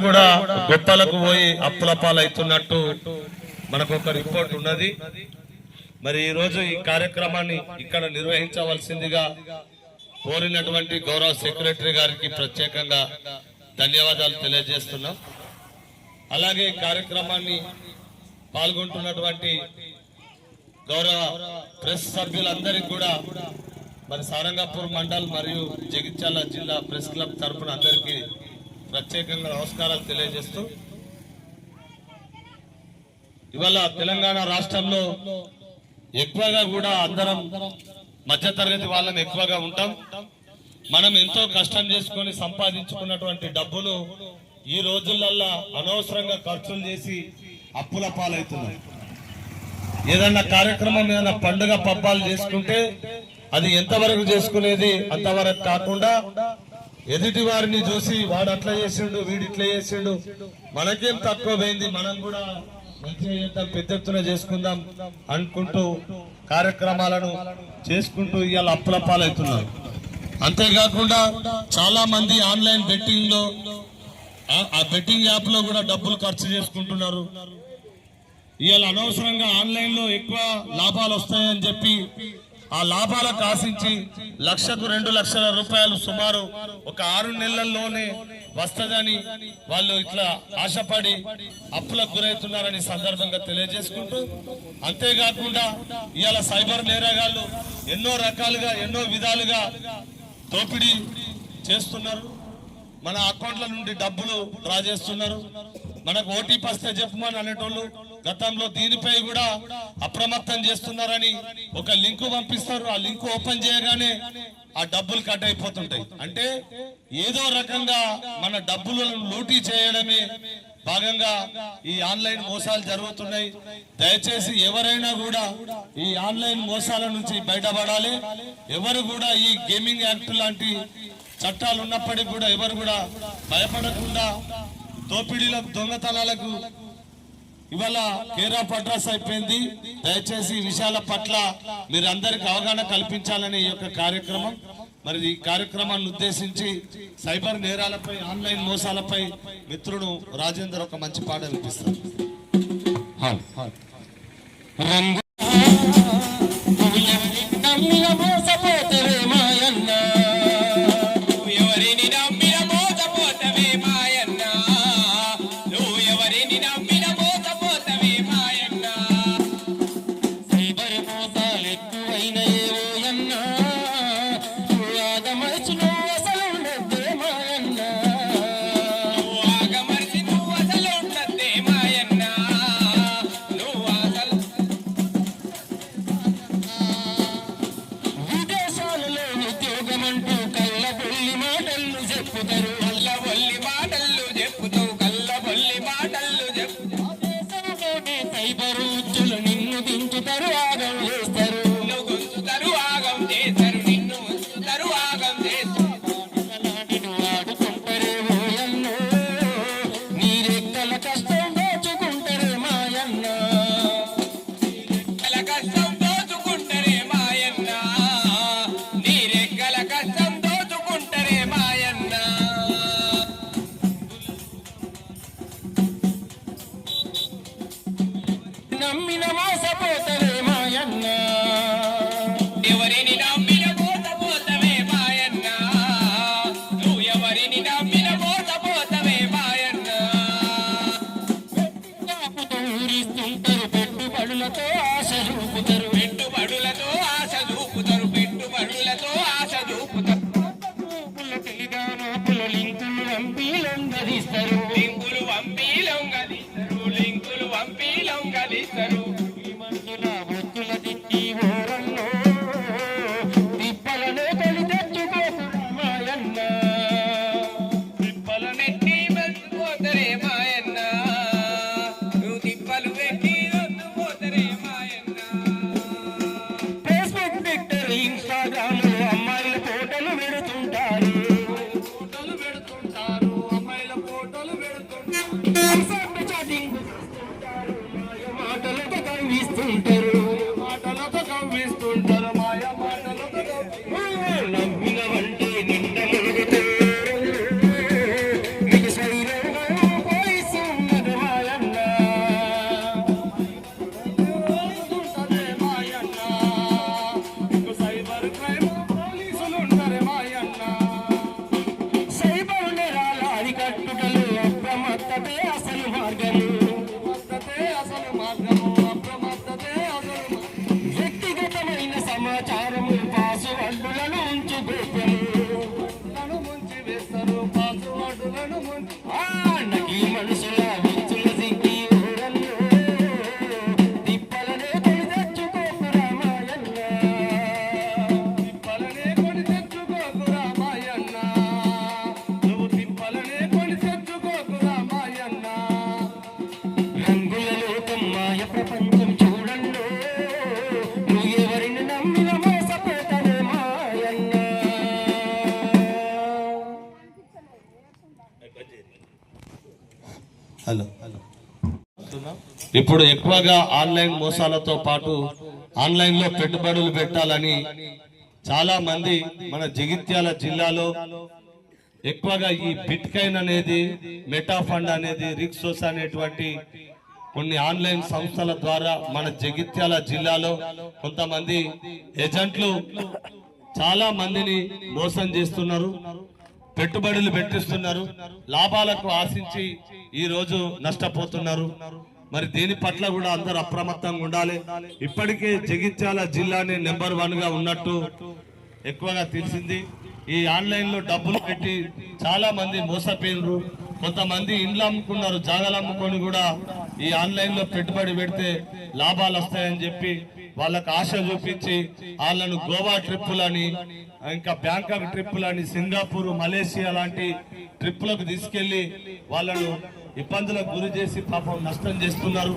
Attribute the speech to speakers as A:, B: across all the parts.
A: కూడా గొప్పలకు పోయి అప్పుల పాలవుతున్నట్టు మనకు ఒక రిపోర్ట్ ఉన్నది. మరి ఈ రోజు ఈ కార్యక్రమాన్ని ఇక్కడ నిర్వహించవలసిందిగా కోరినటువంటి గౌరవ సెక్రటరీ గారికి ప్రత్యేకంగా ధన్యవాదాలు తెలియజేస్తున్నాం. అలాగే కార్యక్రమాన్ని పాల్గొంటున్నటువంటి గౌరవ ప్రెస్ సభ్యులందరికీ కూడా మరి సారంగపూర్ మండల్ మరియు జగిత్యాల జిల్లా ప్రెస్ క్లబ్ తరఫున అందరికీ ప్రత్యేకంగా నమస్కారాలు తెలియజేస్తూ, ఇవాళ తెలంగాణ రాష్ట్రంలో ఎక్కువగా కూడా అందరం మధ్యతరగతి వాళ్ళని ఎక్కువగా ఉంటాం. మనం ఎంతో కష్టం చేసుకొని సంపాదించుకున్నటువంటి డబ్బులు ఈ రోజులల్లో అనవసరంగా ఖర్చులు చేసి అప్పుల పాలవుతున్నాయి. ఏదన్నా కార్యక్రమం ఏదైనా పండుగ పబ్బాలు చేసుకుంటే అది ఎంతవరకు చేసుకునేది అంతవరకు కాకుండా ఎదుటి వారిని చూసి వాడు అట్లా చేసిండు వీడు ఇట్లా చేసిండు మనకేం తక్కువ పోయింది, మనం కూడా మంచిగా చేద్దాం, పెద్ద ఎత్తున చేసుకుందాం అనుకుంటూ కార్యక్రమాలను చేసుకుంటూ ఇవాళ అప్పుల పాలవుతున్నారు. అంతేకాకుండా చాలా మంది ఆన్లైన్ బెట్టింగ్ లో ఆ బెట్టింగ్ యాప్ లో కూడా డబ్బులు ఖర్చు చేసుకుంటున్నారు. ఇవాళ అనవసరంగా ఆన్లైన్ లో ఎక్కువ లాభాలు వస్తాయని చెప్పి ఆ లాభాలకు ఆశించి 1,00,000 2 లక్షల రూపాయలు సుమారు ఒక 6 నెలల్లోనే వస్తదని వాళ్ళు ఇట్లా ఆశపడి అప్పులకు గురవుతున్నారని సందర్భంగా తెలియజేసుకుంటూ, అంతేకాకుండా ఇవాళ సైబర్ నేరగాళ్ళు ఎన్నో రకాలుగా ఎన్నో విధాలుగా దోపిడీ చేస్తున్నారు. మన అకౌంట్ల నుండి డబ్బులు డ్రా చేస్తున్నారు. మనకు ఓటీపీ వస్తే చెప్పమని అనేటోళ్ళు గతంలో దీనిపై కూడా అప్రమత్తం చేస్తున్నారని ఒక లింకు పంపిస్తారు. ఆ లింకు ఓపెన్ చేయగానే ఆ డబ్బులు కట్ అయిపోతుంటాయి. అంటే ఏదో రకంగా మన డబ్బులను లూటీ చేయడమే భాగంగా ఈ ఆన్లైన్ మోసాలు జరుగుతున్నాయి. దయచేసి ఎవరైనా కూడా ఈ ఆన్లైన్ మోసాల నుంచి బయటపడాలి. ఎవరు కూడా ఈ గేమింగ్ యాక్ట్ లాంటి చట్టాలు ఉన్నప్పటికీ కూడా ఎవరు కూడా భయపడకుండా దోపిడీలకు దొంగతనాలకు ఇవాళ కేర్ ఆఫ్ అడ్రస్ అయిపోయింది. దయచేసి ఈ విషయాల పట్ల మీరు అందరికి అవగాహన కల్పించాలని ఈ యొక్క కార్యక్రమం. మరి ఈ కార్యక్రమాన్ని ఉద్దేశించి సైబర్ నేరాలపై ఆన్లైన్ మోసాలపై మిత్రుడు రాజేందర్ ఒక మంచి పాట వినిపిస్తారు.
B: నమ్మిన వంటే నిండ ప్రజలు అప్రమత్తతే అసలు మార్గము, వ్యక్తిగతమైన సమాచారము పాసువర్డులను ఉంచు గోప్యము, నకి మనుషుల విచ్చుల సిగ్గి ఊరల్లో తిప్పలనే కొని తెచ్చుకోకు రామాయణ, తిప్పలనే కొని తెచ్చుకోకు రామాయణ, నువ్వు తిప్పలనే కొని తెచ్చుకోకు రామాయణ. రంగుల లోకం మాయ ప్రపంచం చూడంలో, నువ్వు ఎవరిని నమ్మిన మోసపోతానే మాయన్న.
A: హలో ఇప్పుడు ఎక్కువగా ఆన్లైన్ మోసాలతో పాటు ఆన్లైన్ లో పెట్టుబడులు పెట్టాలని చాలా మంది మన జగిత్యాల జిల్లాలో ఎక్కువగా ఈ బిట్ కాయిన్ అనేది, మెటా ఫండ్ అనేది, రిక్సోస్ అనేటువంటి కొన్ని ఆన్లైన్ సంస్థల ద్వారా మన జగిత్యాల జిల్లాలో కొంతమంది ఏజెంట్లు చాలా మందిని మోసం చేస్తున్నారు, పెట్టుబడులు పెట్టిస్తున్నారు, లాభాలకు ఆశించి ఈ రోజు నష్టపోతున్నారు. మరి దీని పట్ల కూడా అందరూ అప్రమత్తంగా ఉండాలి. ఇప్పటికే జగిత్యాల జిల్లానే నెంబర్ 1 గా ఉన్నట్టు ఎక్కువగా తెలిసింది. ఈ ఆన్లైన్ లో డబ్బులు పెట్టి చాలా మంది మోసపోయినరు. కొంతమంది ఇండ్లు అమ్ముకున్నారు, జాగాలు అమ్ముకొని కూడా ఈ ఆన్లైన్ లో పెట్టుబడి పెడితే లాభాలు వస్తాయని చెప్పి వాళ్ళకు ఆశ చూపించి వాళ్ళను గోవా ట్రిప్పులని, ఇంకా బ్యాంకాక్ ట్రిప్పులని, సింగపూర్, మలేషియా లాంటి ట్రిప్పులకు తీసుకెళ్లి వాళ్ళను ఇబ్బందులకు గురి చేసి పాపం నష్టం చేస్తున్నారు.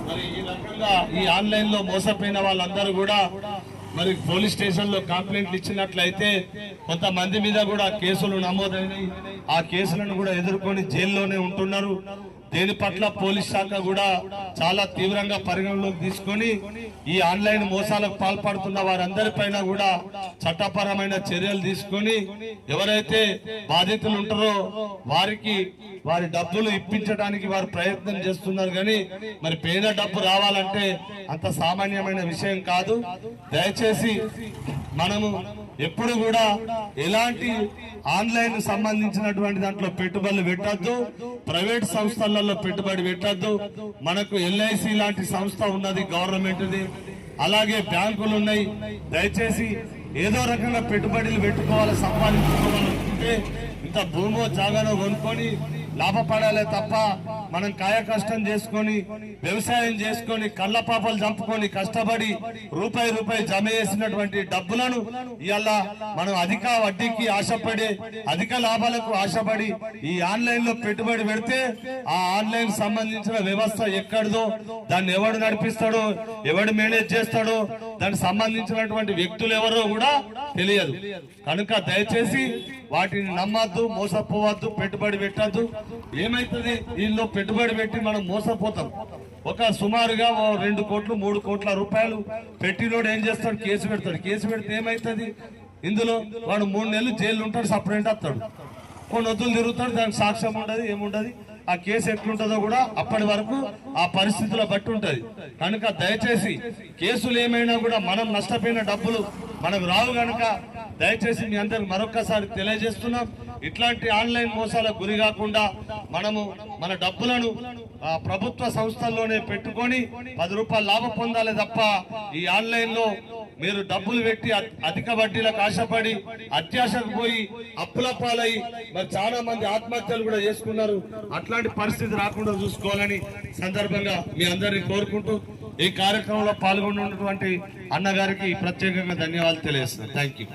A: మరి ఈ రకంగా ఈ ఆన్లైన్ లో మోసపోయిన వాళ్ళందరూ కూడా మరి పోలీస్ స్టేషన్ లో కంప్లైంట్లు ఇచ్చినట్లయితే కొంతమంది మీద కూడా కేసులు నమోదైనాయి. ఆ కేసులను కూడా ఎదుర్కొని జైల్లోనే ఉంటున్నారు. దీని పట్ల పోలీస్ శాఖ కూడా చాలా తీవ్రంగా పరిగణలోకి తీసుకొని ఈ ఆన్లైన్ మోసాలకు పాల్పడుతున్న వారందరిపైన కూడా చట్టపరమైన చర్యలు తీసుకొని ఎవరైతే బాధితులు ఉంటారో వారికి వారి డబ్బులు ఇప్పించడానికి వారు ప్రయత్నం చేస్తున్నారు. కానీ మరి పేద డబ్బు రావాలంటే అంత సామాన్యమైన విషయం కాదు. దయచేసి మనము ఎప్పుడు కూడా ఎలాంటి ఆన్లైన్ సంబంధించినటువంటి దాంట్లో పెట్టుబడులు పెట్టద్దు, ప్రైవేట్ సంస్థలలో పెట్టుబడి పెట్టద్దు. మనకు ఎల్ఐసి లాంటి సంస్థ ఉన్నది గవర్నమెంట్ది, అలాగే బ్యాంకులు ఉన్నాయి. దయచేసి ఏదో రకంగా పెట్టుబడులు పెట్టుకోవాలి, సంపాదించుకోవాలనుకుంటే ఇంత భూమో జాగానో కొనుక్కొని లాభపడాలే తప్ప మనం కాయ కష్టం చేసుకొని వ్యవసాయం చేసుకొని కళ్ళ పాపలు చంపుకొని కష్టపడి రూపాయి జమ చేసినటువంటి డబ్బులను ఇవాళ మనం అధిక వడ్డీకి ఆశపడి అధిక లాభాలకు ఆశపడి ఈ ఆన్లైన్ లో పెట్టుబడి పెడితే ఆ ఆన్లైన్ సంబంధించిన వ్యవస్థ ఎక్కడిదో, దాన్ని ఎవడు నడిపిస్తాడో, ఎవడు మేనేజ్ చేస్తాడో, దానికి సంబంధించినటువంటి వ్యక్తులు ఎవరో కూడా తెలియదు. కనుక దయచేసి వాటిని నమ్మద్దు, మోసపోవద్దు, పెట్టుబడి పెట్టద్దు. ఏమైతుంది, వీళ్ళు పెట్టుబడి పెట్టి మనం మోసపోతాం. ఒక సుమారుగా 2 కోట్లు 3 కోట్ల రూపాయలు పెట్టినోడు ఏం చేస్తాడు, కేసు పెడతాడు. కేసు పెడితే ఏమైతుంది, ఇందులో వాడు 3 నెలలు జైలు ఉంటాడు, సపరేట్ వస్తాడు, కొన్ని వద్దులు తిరుగుతాడు, దానికి సాక్ష్యం ఉండదు, ఏముండదు. ఆ కేసు ఎట్లుంటుందో కూడా అప్పటి వరకు ఆ పరిస్థితుల బట్టి ఉంటది. కనుక దయచేసి కేసులు ఏమైనా కూడా మనం నష్టపోయిన డబ్బులు మనకు రావు. కనుక దయచేసి మీ అందరికి మరొక్కసారి తెలియజేస్తున్నాం, ఇట్లాంటి ఆన్లైన్ మోసాలకు గురి కాకుండా మనము మన డబ్బులను ప్రభుత్వ సంస్థల్లోనే పెట్టుకొని 10 రూపాయలు లాభం పొందాలి తప్ప ఈ ఆన్లైన్ లో మీరు డబ్బులు పెట్టి అధిక వడ్డీలకు ఆశపడి అత్యాశకు పోయి అప్పుల పాలై మరి చాలా మంది ఆత్మహత్యలు కూడా చేసుకున్నారు. అట్లాంటి పరిస్థితి రాకుండా చూసుకోవాలని సందర్భంగా మీ అందరినీ కోరుకుంటూ ఈ కార్యక్రమంలో పాల్గొన్నటువంటి అన్నగారికి ప్రత్యేకంగా ధన్యవాదాలు తెలియజేస్తున్నాను. Thank you.